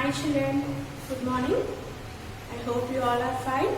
Hi children, good morning. I hope you all are fine.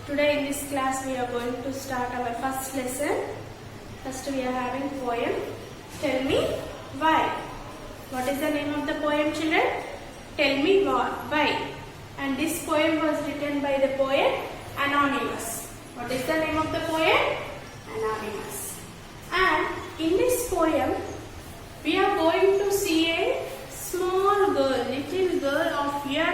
Today in this class we are going to start our first lesson. First we are having poem, Tell Me Why. What is the name of the poem, children? Tell Me Why. And this poem was written by the poet Anonymous. What is the name of the poem? Anonymous. And in this poem we are going to see a small girl, little girl of your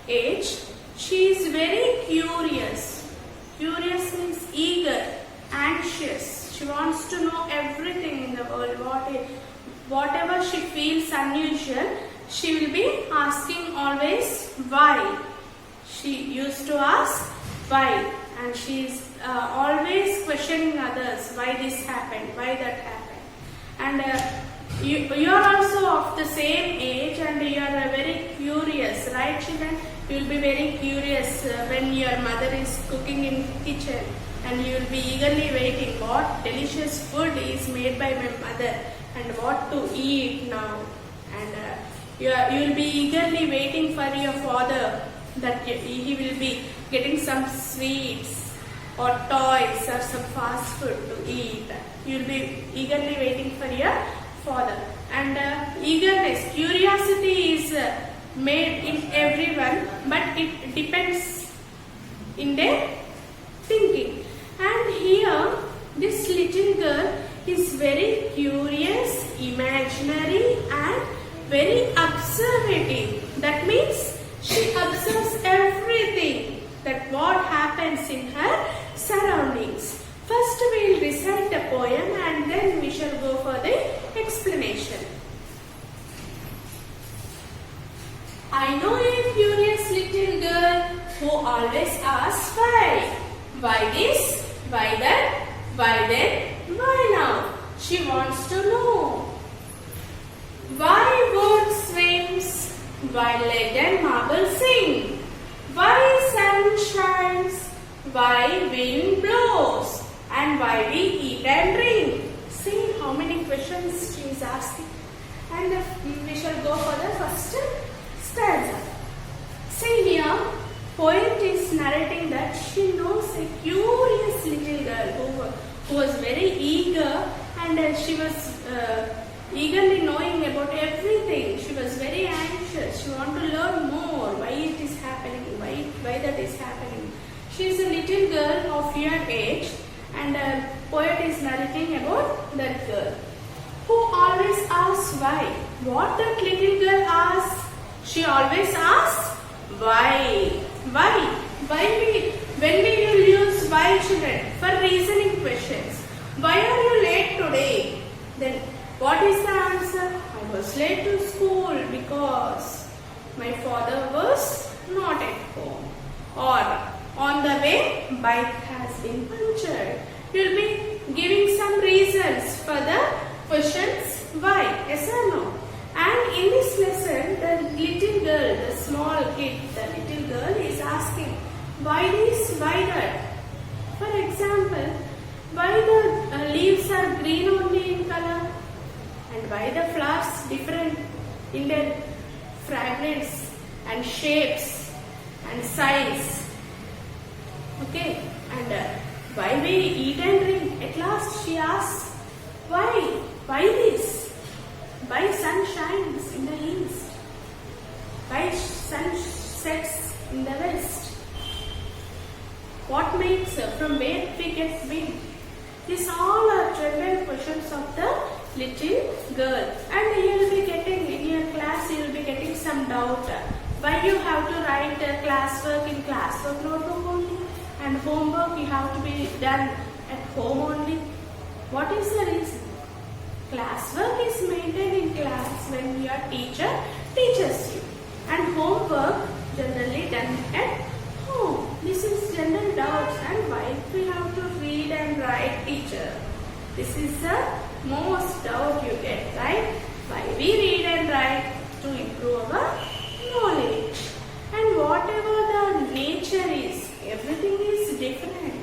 age. She is very curious. Curious means eager, anxious. She wants to know everything in the world. Whatever she feels unusual, she will be asking always why. She used to ask why, and she is always questioning others, why this happened, why that happened. And you are also of the same age and you are very curious, right children? You will be very curious when your mother is cooking in kitchen, and you will be eagerly waiting what delicious food is made by my mother and what to eat now. And you will be eagerly waiting for your father, that he will be getting some sweets or toys or some fast food to eat. You will be eagerly waiting for your father. And eagerness, curiosity is made in everyone, but it depends in their thinking. And here this little girl is very curious, imaginary and very observative. That means she observes everything, that what happens in her surroundings. First we will recite the poem and then we shall go for the explanation. I know a curious little girl who always asks why. Why this? Why that? Why then? Why now? She wants to know. Why bird swims? Why lead and marble sing? Why sun shines? Why wind blows? And why we eat and drink? See how many questions she is asking. And we shall go for the first stanza. See here, poet is narrating that she knows a curious little girl who was very eager, and she was eagerly knowing about everything. She was very anxious. She wanted to learn more why it is happening, why that is happening. She is a little girl of your age, and poet is narrating about that girl who always asks why. What that little girl asks? She always asks why. Why? When we will use why, children? For reasoning questions. Why are you late today? Then what is the answer? I was late to school because my father was not at home. Or on the way, bike has been punctured. You will be giving some reasons for the questions why. Yes or no? And in this lesson, the little girl, the small kid, the little girl is asking why this, why that. For example, why the leaves are green only in color, and why the flowers different in their fragrance and shapes and size. Okay, and why we eat and drink. At last she asks, why? Why this? Why sun shines in the east? Why sun sets in the west? What makes from where we get wind? These all are trivial questions of the little girl. And you will be getting, in your class, you will be getting some doubt. Why you have to write classwork in classwork notebook only? And homework you have to be done at home only. What is the reason? Classwork is maintained in class when your teacher teaches you, and homework generally done at home. This is general doubts, and why we have to read and write, teacher? This is the most doubt you get, right? Why we read and write? To improve our knowledge. And whatever the nature is, everything is different.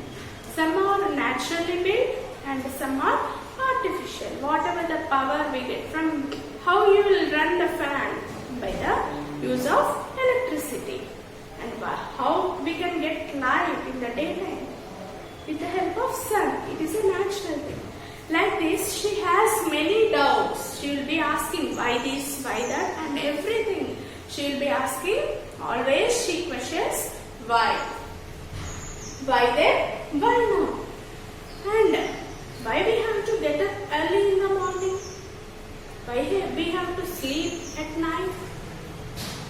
Some are naturally built and some are artificial. Whatever the power we get from how you will run the fan by the use of electricity. And how we can get light in the daytime? With the help of sun. It is a natural thing. Like this, she has many doubts. She will be asking why this, why that, and everything. She will be asking, always she questions why. Why then, why now? And why we have to get up early in the morning? Why we have to sleep at night?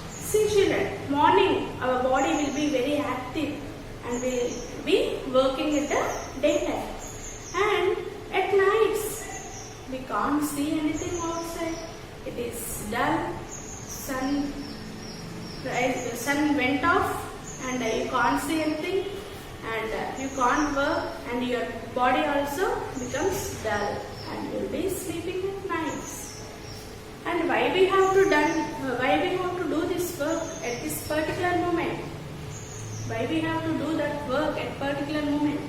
See children, morning our body will be very active and will be working in the daytime. And at nights, we can't see anything outside. It is dull. Sun went off and you can't see anything and you can't work and your body also becomes dull and you will be sleeping at nights. And why we have to do this work at this particular moment? Why we have to do that work at particular moment?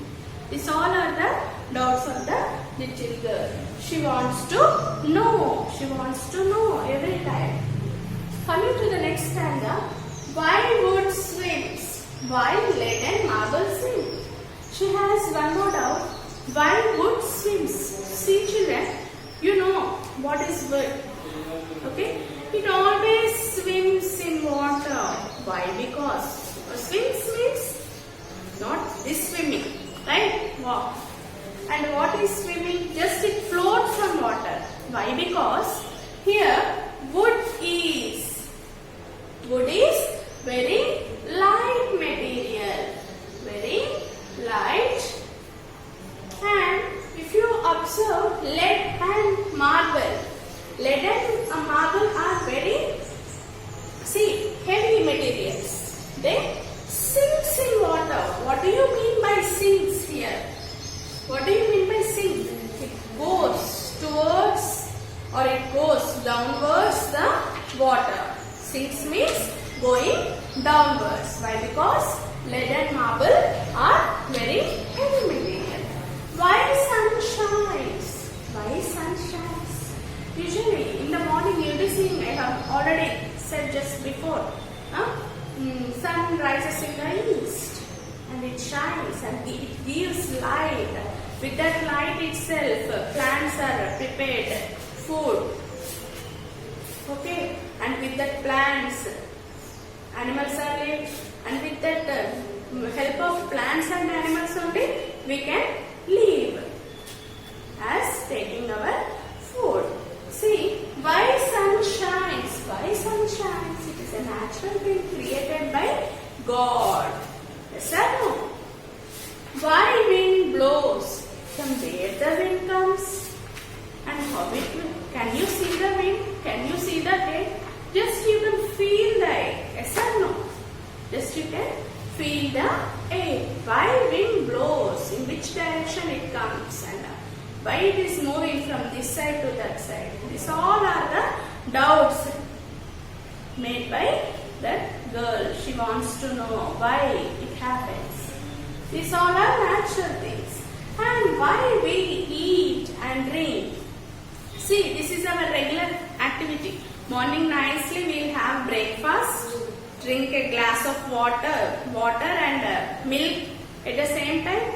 These all are the doubts of the little girl. She wants to know. She wants to know every time. Coming to the next stanza. Why wood swims while lead and marble swim? She has one more doubt. Why wood swims? See children, you know what is wood. Okay? It always swims in water. Why? Because swims means not this swimming. Right? Walk. And what is swimming? Just it floats on water. Why? Because here wood is very light material. Very light. And if you observe lead and marble are very heavy materials. They sinks in water. What do you mean by sinks here? What do you mean by sink? It goes towards or it goes downwards the water. Sinks means going downwards. Why? Because lead and marble are very heavy material. Why sun shines? Why sun shines? Usually in the morning you will be seeing, I have already said just before, sun rises in the east and it shines and it gives light. With that light itself, plants are prepared, food. Okay, and with that plants, animals are lived, and with that help of plants and animals only, we can live as taking our food. See, why sun shines? Why sun shines? It is a natural thing created by God. Yes or no? Why wind blows? From where the wind comes? And how it will? Can you see the wind? Can you see the air? Just you can feel the air. Yes or no? Just you can feel the air. Why wind blows? In which direction it comes? And why it is moving from this side to that side? These all are the doubts made by that girl. She wants to know why it happens. These all are natural things. And why we eat and drink? See, this is our regular activity. Morning nicely we will have breakfast, drink a glass of water and milk at the same time.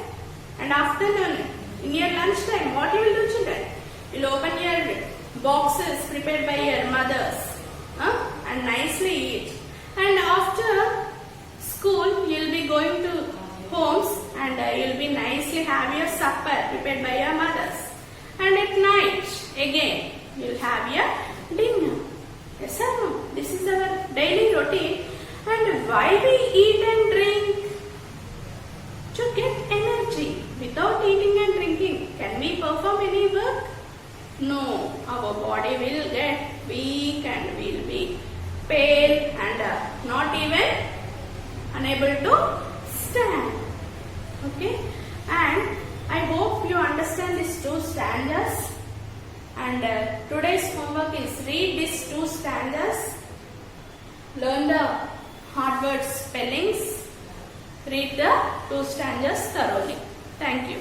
And afternoon, in your lunchtime, what you will do children? You will open your boxes prepared by your mothers and nicely eat. And after school, you will be going to homes and you will be nicely have your supper prepared by your mothers. And at night, again, you will have your dinner. Yes or no? This is our daily routine. And why we eat and drink? To get energy. Without eating and drinking, can we perform any work? No. Our body will get weak and will be pale and not even unable to stand. Okay? And I hope you understand these two stanzas. And today's homework is read these two stanzas, learn the hard word spellings, read the two stanzas thoroughly. Thank you.